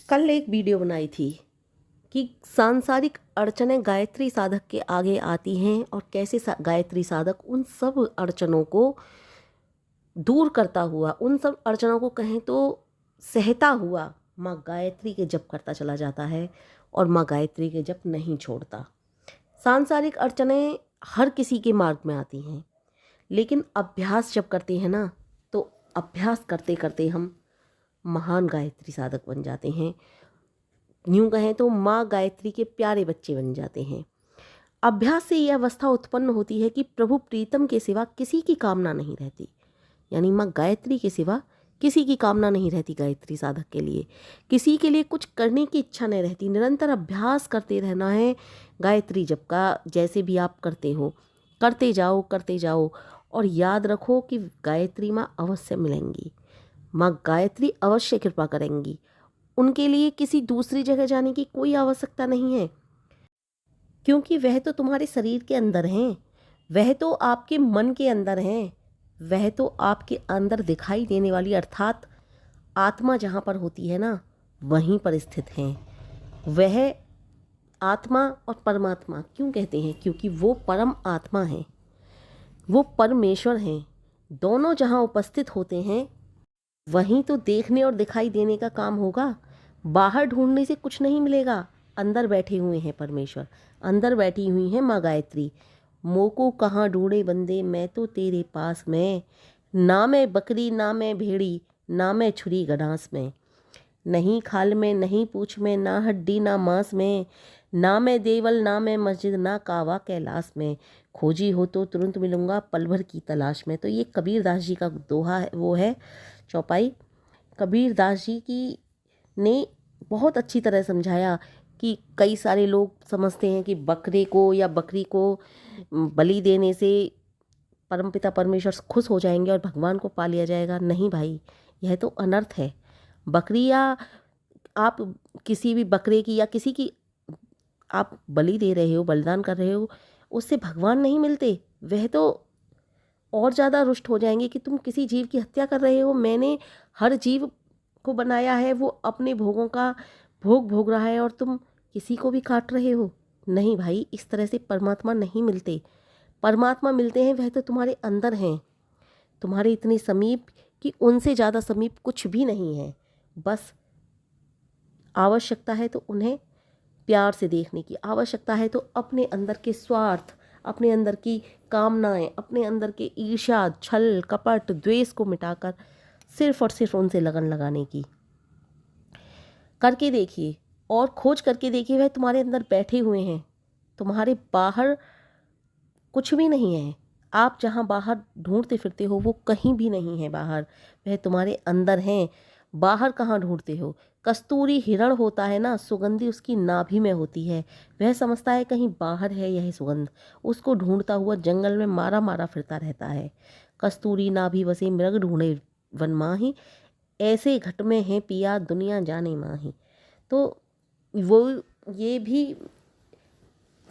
कल एक वीडियो बनाई थी कि सांसारिक अड़चनें गायत्री साधक के आगे आती हैं और कैसे गायत्री साधक उन सब अड़चनों को दूर करता हुआ, उन सब अड़चनों को कहें तो सहता हुआ माँ गायत्री के जप करता चला जाता है और माँ गायत्री के जप नहीं छोड़ता। सांसारिक अड़चनें हर किसी के मार्ग में आती हैं, लेकिन अभ्यास जब करते हैं ना, तो अभ्यास करते करते हम महान गायत्री साधक बन जाते हैं। यूँ कहें तो माँ गायत्री के प्यारे बच्चे बन जाते हैं। अभ्यास से यह अवस्था उत्पन्न होती है कि प्रभु प्रीतम के सिवा किसी की कामना नहीं रहती, यानी माँ गायत्री के सिवा किसी की कामना नहीं रहती। गायत्री साधक के लिए किसी के लिए कुछ करने की इच्छा नहीं रहती। निरंतर अभ्यास करते रहना है गायत्री जप का। जैसे भी आप करते हो, करते जाओ और याद रखो कि गायत्री माँ अवश्य मिलेंगी, माँ गायत्री अवश्य कृपा करेंगी। उनके लिए किसी दूसरी जगह जाने की कोई आवश्यकता नहीं है, क्योंकि वह तो तुम्हारे शरीर के अंदर हैं, वह तो आपके मन के अंदर हैं, वह तो आपके अंदर दिखाई देने वाली अर्थात आत्मा जहाँ पर होती है ना, वहीं पर स्थित हैं। वह आत्मा और परमात्मा क्यों कहते हैं? क्योंकि वो परम आत्मा है, वो परमेश्वर हैं। दोनों जहाँ उपस्थित होते हैं वहीं तो देखने और दिखाई देने का काम होगा। बाहर ढूंढने से कुछ नहीं मिलेगा। अंदर बैठे हुए हैं परमेश्वर, अंदर बैठी हुई हैं माँ गायत्री। मोको कहाँ ढूंढे बंदे, मैं तो तेरे पास में। ना मैं बकरी ना मैं भेड़ी, ना मैं छुरी गडास में। नहीं खाल में नहीं पूछ में, ना हड्डी ना मांस में। ना मैं देवल ना मैं मस्जिद, ना कावा कैलाश में। खोजी हो तो तुरंत मिलूंगा, पल भर की तलाश में। तो ये कबीरदास जी का दोहा है, वो है चौपाई। कबीरदास जी की ने बहुत अच्छी तरह समझाया कि कई सारे लोग समझते हैं कि बकरे को या बकरी को बलि देने से परमपिता परमेश्वर खुश हो जाएंगे और भगवान को पा लिया जाएगा। नहीं भाई, यह तो अनर्थ है। बकरी या आप किसी भी बकरे की या किसी की आप बलि दे रहे हो, बलिदान कर रहे हो, उससे भगवान नहीं मिलते। वह तो और ज़्यादा रुष्ट हो जाएंगे कि तुम किसी जीव की हत्या कर रहे हो। मैंने हर जीव को बनाया है, वो अपने भोगों का भोग भोग रहा है और तुम किसी को भी काट रहे हो। नहीं भाई, इस तरह से परमात्मा नहीं मिलते। परमात्मा मिलते हैं वह तो तुम्हारे अंदर हैं, तुम्हारे इतने समीप कि उनसे ज़्यादा समीप कुछ भी नहीं है। बस आवश्यकता है तो उन्हें प्यार से देखने की, आवश्यकता है तो अपने अंदर के स्वार्थ, अपने अंदर की कामनाएं, अपने अंदर के ईर्ष्या, छल, कपट, द्वेष को मिटाकर सिर्फ और सिर्फ उनसे लगन लगाने की। करके देखिए और खोज करके देखिए, वह तुम्हारे अंदर बैठे हुए हैं, तुम्हारे बाहर कुछ भी नहीं है। आप जहाँ बाहर ढूंढते फिरते हो वो कहीं भी नहीं है बाहर, वह तुम्हारे अंदर हैं। बाहर कहाँ ढूंढते हो? कस्तूरी हिरण होता है ना, सुगंधी उसकी नाभि में होती है। वह समझता है कहीं बाहर है यह सुगंध, उसको ढूंढता हुआ जंगल में मारा मारा फिरता रहता है। कस्तूरी नाभि बसे मृग ढूंढे वन माही, ऐसे घट में है पिया दुनिया जाने माही। तो वो ये भी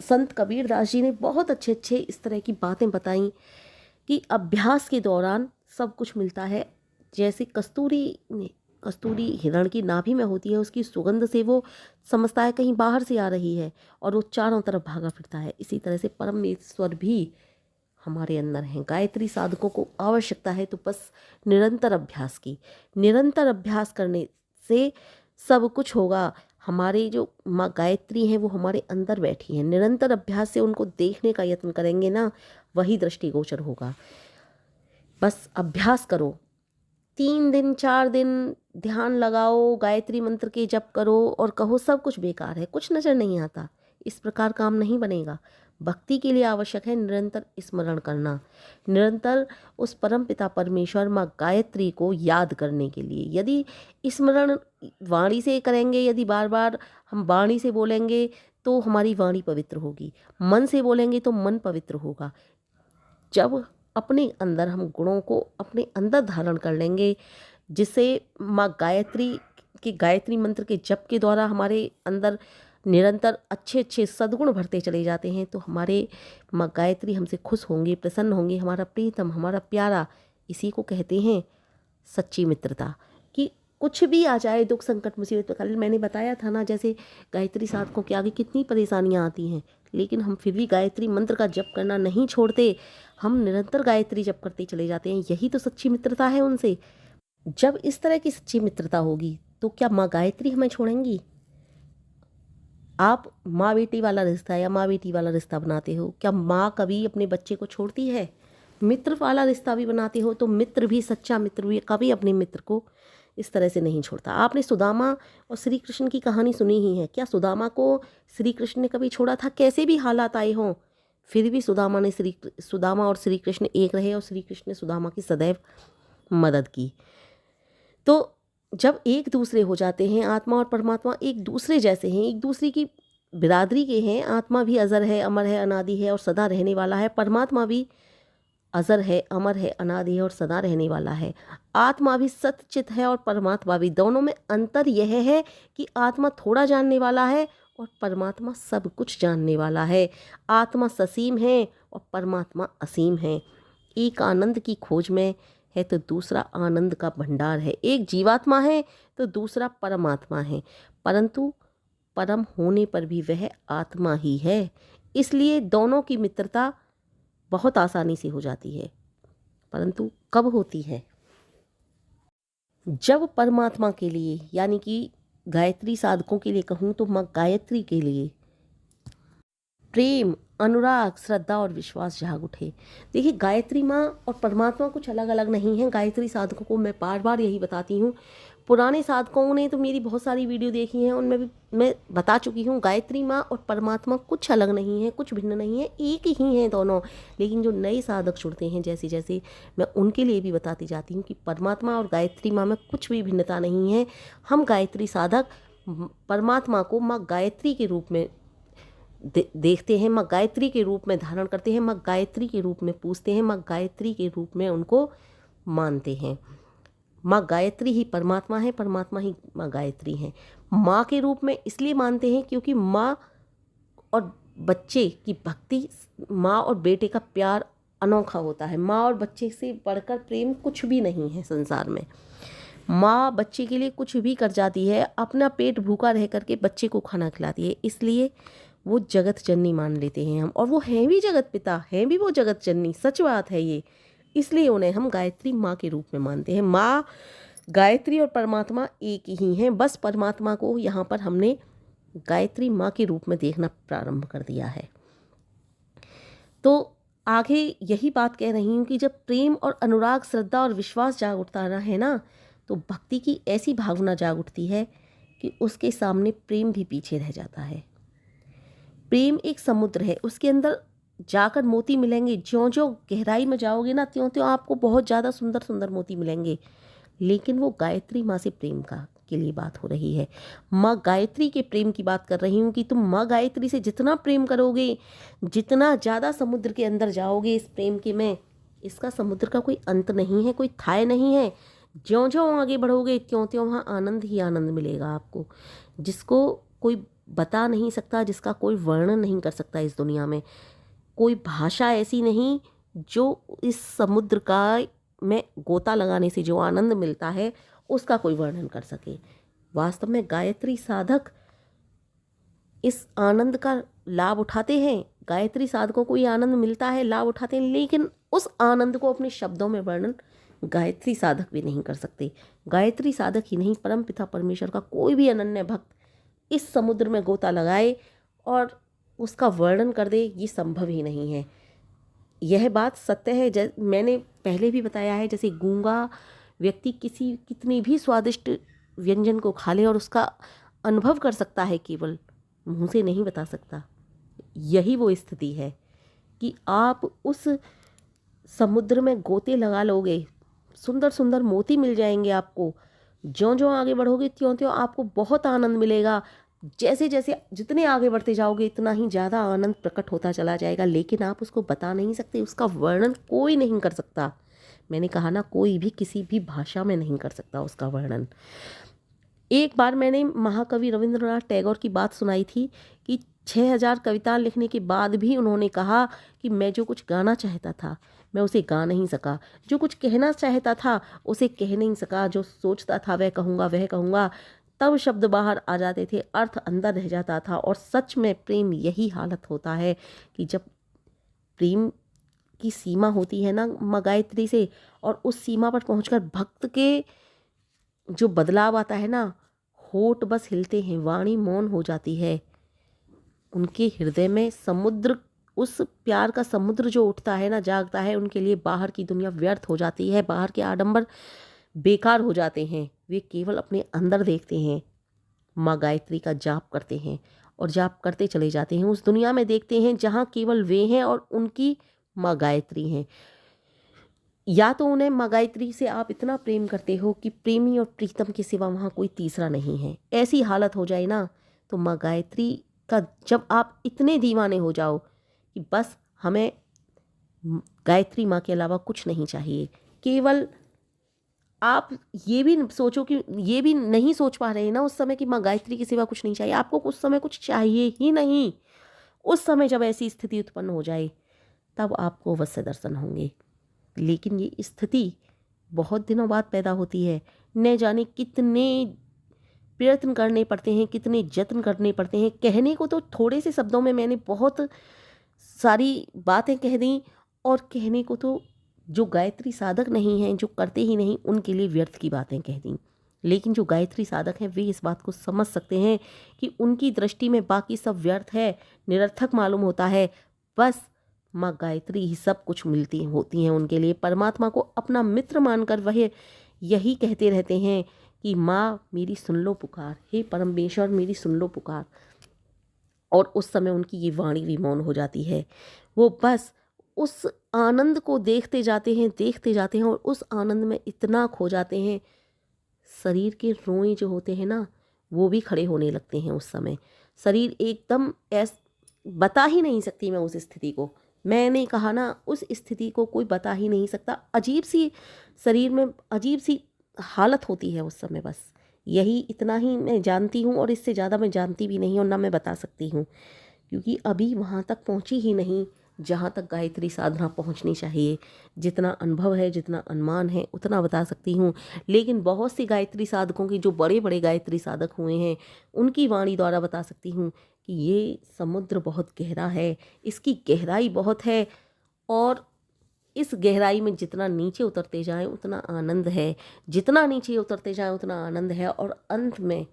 संत कबीरदास जी ने बहुत अच्छे अच्छे इस तरह की बातें बताई कि अभ्यास के दौरान सब कुछ मिलता है। जैसे कस्तूरी हिरण की नाभि में होती है, उसकी सुगंध से वो समझता है कहीं बाहर से आ रही है और वो चारों तरफ भागा फिरता है। इसी तरह से परमेश्वर भी हमारे अंदर हैं। गायत्री साधकों को आवश्यकता है तो बस निरंतर अभ्यास की। निरंतर अभ्यास करने से सब कुछ होगा। हमारे जो माँ गायत्री हैं वो हमारे अंदर बैठी हैं। निरंतर अभ्यास से उनको देखने का यत्न करेंगे ना, वही दृष्टिगोचर होगा। बस अभ्यास करो, 3 दिन 4 दिन ध्यान लगाओ, गायत्री मंत्र के जप करो और कहो सब कुछ बेकार है, कुछ नज़र नहीं आता। इस प्रकार काम नहीं बनेगा। भक्ति के लिए आवश्यक है निरंतर स्मरण करना, निरंतर उस परम पिता परमेश्वर माँ गायत्री को याद करने के लिए। यदि स्मरण वाणी से करेंगे, यदि बार बार हम वाणी से बोलेंगे तो हमारी वाणी पवित्र होगी, मन से बोलेंगे तो मन पवित्र होगा। जब अपने अंदर हम गुणों को अपने अंदर धारण कर लेंगे, जिससे माँ गायत्री के गायत्री मंत्र के जप के द्वारा हमारे अंदर निरंतर अच्छे अच्छे सद्गुण भरते चले जाते हैं, तो हमारे माँ गायत्री हमसे खुश होंगे, प्रसन्न होंगे। हमारा प्रीतम, हमारा प्यारा, इसी को कहते हैं सच्ची मित्रता। कि कुछ भी आ जाए, दुख संकट मुसीबत, कल मैंने बताया था ना, जैसे गायत्री साधकों के आगे कितनी परेशानियां आती हैं, लेकिन हम फिर भी गायत्री मंत्र का जप करना नहीं छोड़ते, हम निरंतर गायत्री जप करते चले जाते हैं। यही तो सच्ची मित्रता है उनसे। जब इस तरह की सच्ची मित्रता होगी तो क्या माँ गायत्री हमें छोड़ेंगी? आप माँ बेटी वाला रिश्ता या माँ बेटी वाला रिश्ता बनाते हो, क्या माँ कभी अपने बच्चे को छोड़ती है? मित्र वाला रिश्ता भी बनाते हो तो मित्र भी, सच्चा मित्र भी कभी अपने मित्र को इस तरह से नहीं छोड़ता। आपने सुदामा और श्री कृष्ण की कहानी सुनी ही है। क्या सुदामा को श्री कृष्ण ने कभी छोड़ा था? कैसे भी हालात आए हों, फिर भी सुदामा और श्री कृष्ण एक रहे और श्री कृष्ण ने सुदामा की सदैव मदद की। तो जब एक दूसरे हो जाते हैं, आत्मा और परमात्मा एक दूसरे जैसे हैं, एक दूसरे की बिरादरी के हैं। आत्मा भी अजर है, अमर है, अनादि है और सदा रहने वाला है। परमात्मा भी अजर है, अमर है, अनादि है और सदा रहने वाला है। आत्मा भी सतचित है और परमात्मा भी। दोनों में अंतर यह है कि आत्मा थोड़ा जानने वाला है और परमात्मा सब कुछ जानने वाला है। आत्मा ससीम है और परमात्मा असीम है। एक आनंद की खोज में है तो दूसरा आनंद का भंडार है। एक जीवात्मा है तो दूसरा परमात्मा है, परंतु परम होने पर भी वह आत्मा ही है। इसलिए दोनों की मित्रता बहुत आसानी से हो जाती है, परंतु कब होती है? जब परमात्मा के लिए, यानी कि गायत्री साधकों के लिए कहूँ तो माँ गायत्री के लिए प्रेम, अनुराग, श्रद्धा और विश्वास जाग उठे। देखिए, गायत्री माँ और परमात्मा कुछ अलग अलग नहीं है। गायत्री साधकों को मैं बार बार यही बताती हूँ। पुराने साधकों ने तो मेरी बहुत सारी वीडियो देखी हैं, उनमें भी मैं बता चुकी हूँ, गायत्री माँ और परमात्मा कुछ अलग नहीं है, कुछ भिन्न नहीं है, एक ही हैं दोनों। लेकिन जो नए साधक जुड़ते हैं, जैसे जैसे मैं उनके लिए भी बताती जाती हूँ कि परमात्मा और गायत्री माँ में कुछ भी भिन्नता नहीं है। हम गायत्री साधक परमात्मा को माँ गायत्री के रूप में देखते हैं, माँ गायत्री के रूप में धारण करते हैं, माँ गायत्री के रूप में पूजते हैं, माँ गायत्री के रूप में उनको मानते हैं। माँ गायत्री ही परमात्मा है, परमात्मा ही माँ गायत्री है। माँ के रूप में इसलिए मानते हैं क्योंकि माँ और बच्चे की भक्ति, माँ और बेटे का प्यार अनोखा होता है। माँ और बच्चे से बढ़कर प्रेम कुछ भी नहीं है संसार में। माँ बच्चे के लिए कुछ भी कर जाती है, अपना पेट भूखा रह करके बच्चे को खाना खिलाती है, इसलिए वो जगत जननी मान लेते हैं हम। और वो हैं भी जगत पिता, हैं भी वो जगत जननी, सच बात है ये। इसलिए उन्हें हम गायत्री माँ के रूप में मानते हैं। माँ गायत्री और परमात्मा एक ही हैं, बस परमात्मा को यहाँ पर हमने गायत्री माँ के रूप में देखना प्रारंभ कर दिया है। तो आगे यही बात कह रही हूँ कि जब प्रेम और अनुराग, श्रद्धा और विश्वास जाग उठता है ना, तो भक्ति की ऐसी भावना जाग उठती है कि उसके सामने प्रेम भी पीछे रह जाता है। प्रेम एक समुद्र है, उसके अंदर जाकर मोती मिलेंगे। ज्यों ज्यों गहराई में जाओगे ना, त्यों त्यों आपको बहुत ज़्यादा सुंदर सुंदर मोती मिलेंगे। लेकिन वो गायत्री माँ से प्रेम का के लिए बात हो रही है। माँ गायत्री के प्रेम की बात कर रही हूँ कि तुम माँ गायत्री से जितना प्रेम करोगे, जितना ज़्यादा समुद्र के अंदर जाओगे इस प्रेम के में, इसका समुद्र का कोई अंत नहीं है, कोई थाह नहीं है। ज्यों ज्यों आगे बढ़ोगे त्यों त्यों वहाँ आनंद ही आनंद मिलेगा आपको, जिसको कोई बता नहीं सकता, जिसका कोई वर्णन नहीं कर सकता। इस दुनिया में कोई भाषा ऐसी नहीं जो इस समुद्र का में गोता लगाने से जो आनंद मिलता है उसका कोई वर्णन कर सके। वास्तव में गायत्री साधक इस आनंद का लाभ उठाते हैं। गायत्री साधकों को ये आनंद मिलता है, लाभ उठाते हैं, लेकिन उस आनंद को अपने शब्दों में वर्णन गायत्री साधक भी नहीं कर सकते। गायत्री साधक ही नहीं, परम पिता परमेश्वर का कोई भी अनन्य भक्त इस समुद्र में गोता लगाए और उसका वर्णन कर दे, ये संभव ही नहीं है। यह बात सत्य है। मैंने पहले भी बताया है, जैसे गूंगा व्यक्ति कितनी भी स्वादिष्ट व्यंजन को खा ले और उसका अनुभव कर सकता है, केवल मुंह से नहीं बता सकता। यही वो स्थिति है कि आप उस समुद्र में गोते लगा लोगे, सुंदर सुंदर मोती मिल जाएंगे आपको। ज्यों ज्यों आगे बढ़ोगे त्यों त्यों आपको बहुत आनंद मिलेगा। जैसे जैसे जितने आगे बढ़ते जाओगे इतना ही ज़्यादा आनंद प्रकट होता चला जाएगा, लेकिन आप उसको बता नहीं सकते, उसका वर्णन कोई नहीं कर सकता। मैंने कहा ना, कोई भी किसी भी भाषा में नहीं कर सकता उसका वर्णन। एक बार मैंने महाकवि रविंद्रनाथ टैगोर की बात सुनाई थी कि 6000 कविताएं लिखने के बाद भी उन्होंने कहा कि मैं जो कुछ गाना चाहता था मैं उसे गा नहीं सका। जो कुछ कहना चाहता था उसे कह नहीं सका। जो सोचता था वह कहूँगा। तब शब्द बाहर आ जाते थे, अर्थ अंदर रह जाता था। और सच में प्रेम यही हालत होता है कि जब प्रेम की सीमा होती है ना माँ गायत्री से, और उस सीमा पर पहुंचकर भक्त के जो बदलाव आता है ना, होठ बस हिलते हैं, वाणी मौन हो जाती है। उनके हृदय में समुद्र, उस प्यार का समुद्र जो उठता है ना, जागता है, उनके लिए बाहर की दुनिया व्यर्थ हो जाती है, बाहर के आडंबर बेकार हो जाते हैं। वे केवल अपने अंदर देखते हैं, माँ गायत्री का जाप करते हैं और जाप करते चले जाते हैं। उस दुनिया में देखते हैं जहाँ केवल वे हैं और उनकी माँ गायत्री हैं। या तो उन्हें माँ गायत्री से आप इतना प्रेम करते हो कि प्रेमी और प्रीतम के सिवा वहाँ कोई तीसरा नहीं है। ऐसी हालत हो जाए ना, तो माँ गायत्री का जब आप इतने दीवाने हो जाओ कि बस हमें गायत्री माँ के अलावा कुछ नहीं चाहिए, केवल आप ये भी सोचो कि ये भी नहीं सोच पा रहे हैं ना उस समय कि माँ गायत्री के सिवा कुछ नहीं चाहिए, आपको उस समय कुछ चाहिए ही नहीं। उस समय जब ऐसी स्थिति उत्पन्न हो जाए तब आपको अवश्य दर्शन होंगे। लेकिन ये स्थिति बहुत दिनों बाद पैदा होती है। न जाने कितने प्रयत्न करने पड़ते हैं, कितने जत्न करने पड़ते हैं। कहने को तो थोड़े से शब्दों में मैंने बहुत सारी बातें कह दी, और कहने को तो जो गायत्री साधक नहीं हैं, जो करते ही नहीं, उनके लिए व्यर्थ की बातें कह दी। लेकिन जो गायत्री साधक हैं वे इस बात को समझ सकते हैं कि उनकी दृष्टि में बाकी सब व्यर्थ है, निरर्थक मालूम होता है। बस माँ गायत्री ही सब कुछ मिलती होती हैं उनके लिए। परमात्मा को अपना मित्र मानकर वह यही कहते रहते हैं कि माँ मेरी सुन लो पुकार, हे परमेश्वर मेरी सुन लो पुकार। और उस समय उनकी ये वाणी भी मौन हो जाती है। वो बस उस आनंद को देखते जाते हैं और उस आनंद में इतना खो जाते हैं, शरीर के रोए जो होते हैं ना वो भी खड़े होने लगते हैं। उस समय शरीर एकदम बता ही नहीं सकती मैं उस स्थिति को। मैंने कहा ना, उस स्थिति को कोई बता ही नहीं सकता। अजीब सी शरीर में अजीब सी हालत होती है उस समय। बस यही इतना ही मैं जानती हूँ, और इससे ज़्यादा मैं जानती भी नहीं और ना मैं बता सकती हूँ, क्योंकि अभी वहाँ तक पहुँची ही नहीं जहाँ तक गायत्री साधना पहुँचनी चाहिए। जितना अनुभव है, जितना अनुमान है, उतना बता सकती हूँ। लेकिन बहुत सी गायत्री साधकों की, जो बड़े बड़े गायत्री साधक हुए हैं, उनकी वाणी द्वारा बता सकती हूँ कि ये समुद्र बहुत गहरा है, इसकी गहराई बहुत है, और इस गहराई में जितना नीचे उतरते जाएं उतना आनंद है, जितना नीचे उतरते जाएं उतना आनंद है, और अंत में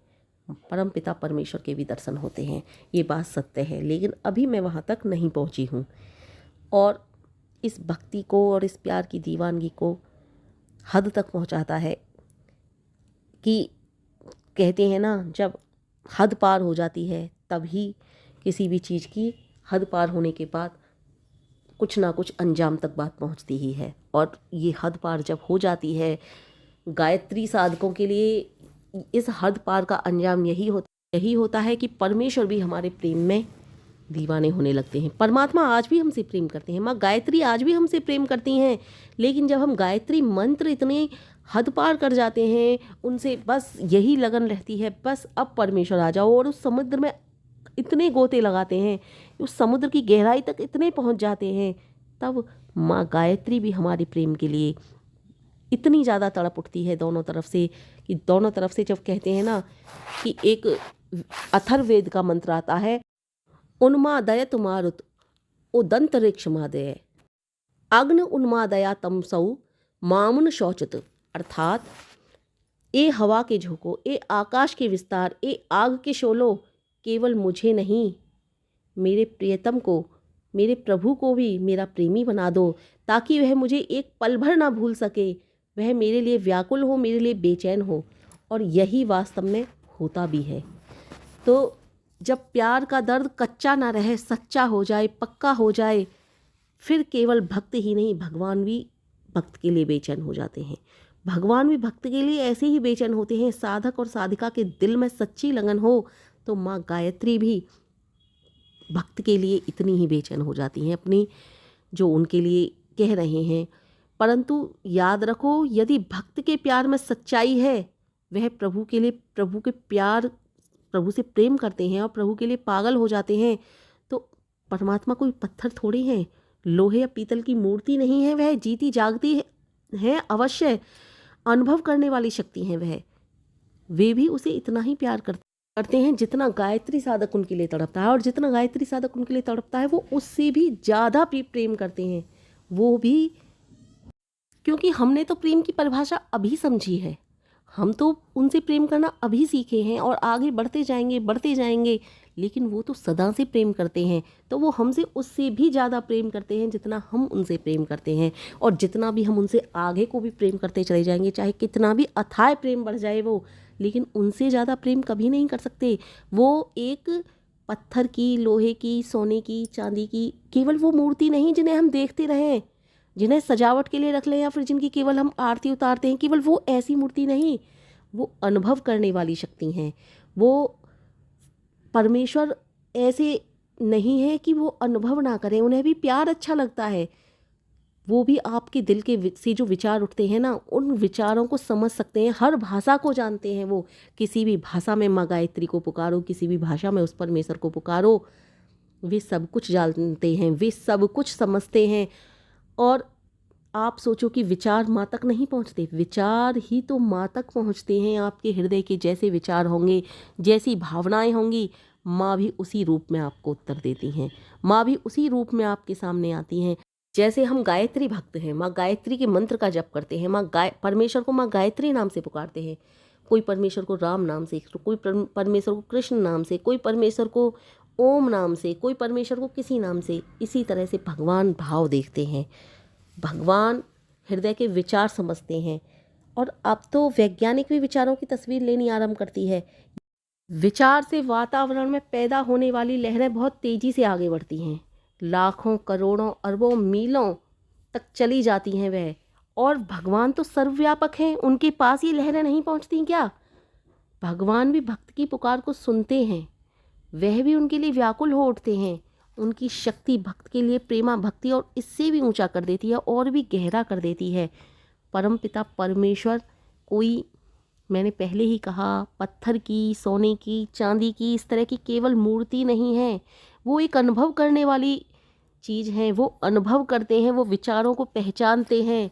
परमपिता परमेश्वर के भी दर्शन होते हैं। ये बात सत्य है, लेकिन अभी मैं वहाँ तक नहीं पहुँची हूँ। और इस भक्ति को और इस प्यार की दीवानगी को हद तक पहुँचाता है कि कहते हैं ना, जब हद पार हो जाती है तभी किसी भी चीज़ की हद पार होने के बाद कुछ ना कुछ अंजाम तक बात पहुंचती ही है। और ये हद पार जब हो जाती है, गायत्री साधकों के लिए इस हद पार का अंजाम यही होता है कि परमेश्वर भी हमारे प्रेम में दीवाने होने लगते हैं। परमात्मा आज भी हमसे प्रेम करते हैं, माँ गायत्री आज भी हमसे प्रेम करती हैं। लेकिन जब हम गायत्री मंत्र इतने हद पार कर जाते हैं, उनसे बस यही लगन रहती है, बस अब परमेश्वर आ जाओ, और उस समुद्र में इतने गोते लगाते हैं, उस समुद्र की गहराई तक इतने पहुंच जाते हैं, तब माँ गायत्री भी हमारे प्रेम के लिए इतनी ज़्यादा तड़प उठती है दोनों तरफ से, कि दोनों तरफ से जब कहते हैं ना कि एक अथर्ववेद का मंत्र आता है, उन्मादयत मारुत उदंतरिक्षमादय अग्न उन्मादया तमसौ मामुन शौचत। अर्थात ए हवा के झोंको, ए आकाश के विस्तार, ए आग के शोलो, केवल मुझे नहीं, मेरे प्रियतम को, मेरे प्रभु को भी मेरा प्रेमी बना दो, ताकि वह मुझे एक पल भर ना भूल सके, वह मेरे लिए व्याकुल हो, मेरे लिए बेचैन हो। और यही वास्तव में होता भी है। तो जब प्यार का दर्द कच्चा ना रहे, सच्चा हो जाए, पक्का हो जाए, फिर केवल भक्त ही नहीं, भगवान भी भक्त के लिए बेचैन हो जाते हैं। भगवान भी भक्त के लिए ऐसे ही बेचैन होते हैं। साधक और साधिका के दिल में सच्ची लगन हो तो माँ गायत्री भी भक्त के लिए इतनी ही बेचैन हो जाती हैं, अपनी जो उनके लिए कह रहे हैं। परंतु याद रखो, यदि भक्त के प्यार में सच्चाई है, वह प्रभु के लिए, प्रभु के प्यार, प्रभु से प्रेम करते हैं और प्रभु के लिए पागल हो जाते हैं, तो परमात्मा कोई पत्थर थोड़ी हैं। लोहे या पीतल की मूर्ति नहीं है, वह जीती जागती है, अवश्य अनुभव करने वाली शक्ति है वह। वे भी उसे इतना ही प्यार करते हैं जितना गायत्री साधक उनके लिए तड़पता है, और जितना गायत्री साधक उनके लिए तड़पता है वो उससे भी ज़्यादा प्रेम करते हैं। वो भी, क्योंकि हमने तो प्रेम की परिभाषा अभी समझी है, हम तो उनसे प्रेम करना अभी सीखे हैं और आगे बढ़ते जाएंगे, लेकिन वो तो सदा से प्रेम करते हैं, तो वो हमसे उससे भी ज़्यादा प्रेम करते हैं जितना हम उनसे प्रेम करते हैं। और जितना भी हम उनसे आगे को भी प्रेम करते चले जाएंगे, चाहे कितना भी अथाह प्रेम बढ़ जाए वो, लेकिन उनसे ज़्यादा प्रेम कभी नहीं कर सकते। वो एक पत्थर की, लोहे की, सोने की, चांदी की केवल वो मूर्ति नहीं जिन्हें हम देखते रहें, जिन्हें सजावट के लिए रख लें, या फिर जिनकी केवल हम आरती उतारते हैं, केवल वो ऐसी मूर्ति नहीं, वो अनुभव करने वाली शक्ति हैं। वो परमेश्वर ऐसे नहीं है कि वो अनुभव ना करें, उन्हें भी प्यार अच्छा लगता है। वो भी आपके दिल के से जो विचार उठते हैं ना, उन विचारों को समझ सकते हैं, हर भाषा को जानते हैं वो। किसी भी भाषा में माँ गायत्री को पुकारो, किसी भी भाषा में उस परमेश्वर को पुकारो, वे सब कुछ जानते हैं, वे सब कुछ समझते हैं। और आप सोचो कि विचार माँ तक नहीं पहुँचते, विचार ही तो माँ तक पहुँचते हैं। आपके हृदय के जैसे विचार होंगे, जैसी भावनाएं होंगी, माँ भी उसी रूप में आपको उत्तर देती हैं, माँ भी उसी रूप में आपके सामने आती हैं। जैसे हम गायत्री भक्त हैं, माँ गायत्री के मंत्र का जप करते हैं, परमेश्वर को माँ गायत्री नाम से पुकारते हैं। कोई परमेश्वर को राम नाम से, कोई परमेश्वर को कृष्ण नाम से, कोई परमेश्वर को ओम नाम से, कोई परमेश्वर को किसी नाम से। इसी तरह से भगवान भाव देखते हैं, भगवान हृदय के विचार समझते हैं। और अब तो वैज्ञानिक भी विचारों की तस्वीर लेनी आरंभ करती है। विचार से वातावरण में पैदा होने वाली लहरें बहुत तेजी से आगे बढ़ती हैं, लाखों, करोड़ों, अरबों, मीलों तक चली जाती हैं वह। और भगवान तो सर्वव्यापक हैं, उनके पास ये लहरें नहीं पहुंचती क्या? भगवान भी भक्त की पुकार को सुनते हैं, वह भी उनके लिए व्याकुल हो उठते हैं। उनकी शक्ति भक्त के लिए प्रेमा भक्ति और इससे भी ऊंचा कर देती है, और भी गहरा कर देती है। परमपिता परमेश्वर कोई, मैंने पहले ही कहा, पत्थर की, सोने की, चांदी की, इस तरह की केवल मूर्ति नहीं है। वो एक अनुभव करने वाली चीज़ है। वो अनुभव करते हैं, वो विचारों को पहचानते हैं।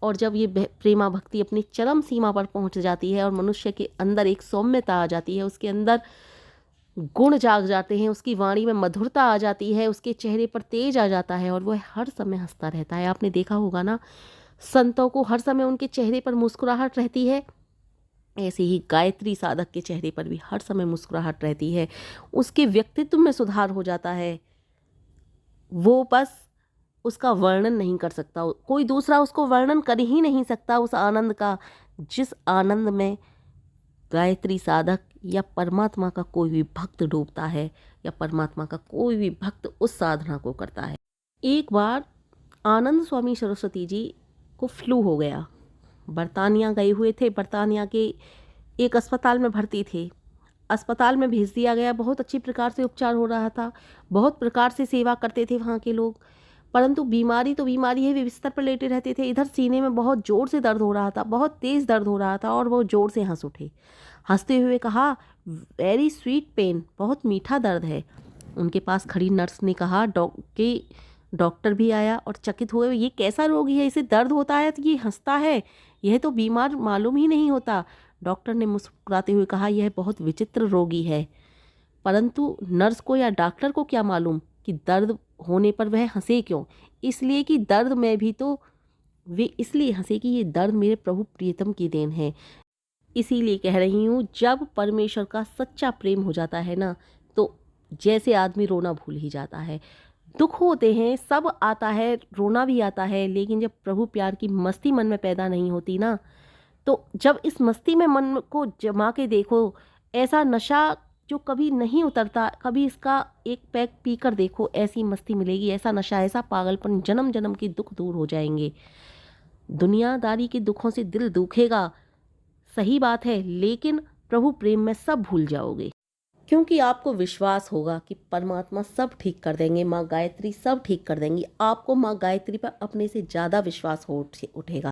और जब ये प्रेमा भक्ति अपनी चरम सीमा पर पहुंच जाती है और मनुष्य के अंदर एक सौम्यता आ जाती है, उसके अंदर गुण जाग जाते हैं, उसकी वाणी में मधुरता आ जाती है, उसके चेहरे पर तेज आ जाता है, और वह हर समय हंसता रहता है। आपने देखा होगा ना, संतों को हर समय उनके चेहरे पर मुस्कुराहट रहती है, ऐसे ही गायत्री साधक के चेहरे पर भी हर समय मुस्कुराहट रहती है। उसके व्यक्तित्व में सुधार हो जाता है। वो बस उसका वर्णन नहीं कर सकता, कोई दूसरा उसको वर्णन कर ही नहीं सकता उस आनंद का, जिस आनंद में गायत्री साधक या परमात्मा का कोई भी भक्त डूबता है, या परमात्मा का कोई भी भक्त उस साधना को करता है। एक बार आनंद स्वामी सरस्वती जी को फ्लू हो गया। बर्तानिया गए हुए थे, बर्तानिया के एक अस्पताल में भर्ती थे। अस्पताल में भेज दिया गया, बहुत अच्छी प्रकार से उपचार हो रहा था, बहुत प्रकार से सेवा करते थे वहाँ के लोग, परंतु बीमारी तो बीमारी है, वे बिस्तर पर लेटे रहते थे। इधर सीने में बहुत ज़ोर से दर्द हो रहा था, बहुत तेज़ दर्द हो रहा था, और वो ज़ोर से हंस उठे। हंसते हुए कहा, वेरी स्वीट पेन, बहुत मीठा दर्द है। उनके पास खड़ी नर्स ने कहा, डॉक्टर भी आया और चकित हुए, ये कैसा रोगी है, इसे दर्द होता है तो ये हंसता है, यह तो बीमार मालूम ही नहीं होता। डॉक्टर ने मुस्कुराते हुए कहा, यह बहुत विचित्र रोगी है। परंतु नर्स को या डॉक्टर को क्या मालूम कि दर्द होने पर वह हंसे क्यों? इसलिए कि दर्द में भी तो वे इसलिए हंसे कि ये दर्द मेरे प्रभु प्रियतम की देन है। इसीलिए कह रही हूँ, जब परमेश्वर का सच्चा प्रेम हो जाता है ना, तो जैसे आदमी रोना भूल ही जाता है। दुख होते हैं, सब आता है, रोना भी आता है, लेकिन जब प्रभु प्यार की मस्ती मन में पैदा नहीं होती ना, तो जब इस मस्ती में मन को जमा के देखो, ऐसा नशा जो कभी नहीं उतरता, कभी इसका एक पैक पीकर देखो, ऐसी मस्ती मिलेगी, ऐसा नशा, ऐसा पागलपन, जन्म जन्म के दुख दूर हो जाएंगे। दुनियादारी के दुखों से दिल दुखेगा, सही बात है, लेकिन प्रभु प्रेम में सब भूल जाओगे, क्योंकि आपको विश्वास होगा कि परमात्मा सब ठीक कर देंगे, माँ गायत्री सब ठीक कर देंगी। आपको माँ गायत्री पर अपने से ज़्यादा विश्वास हो उठेगा।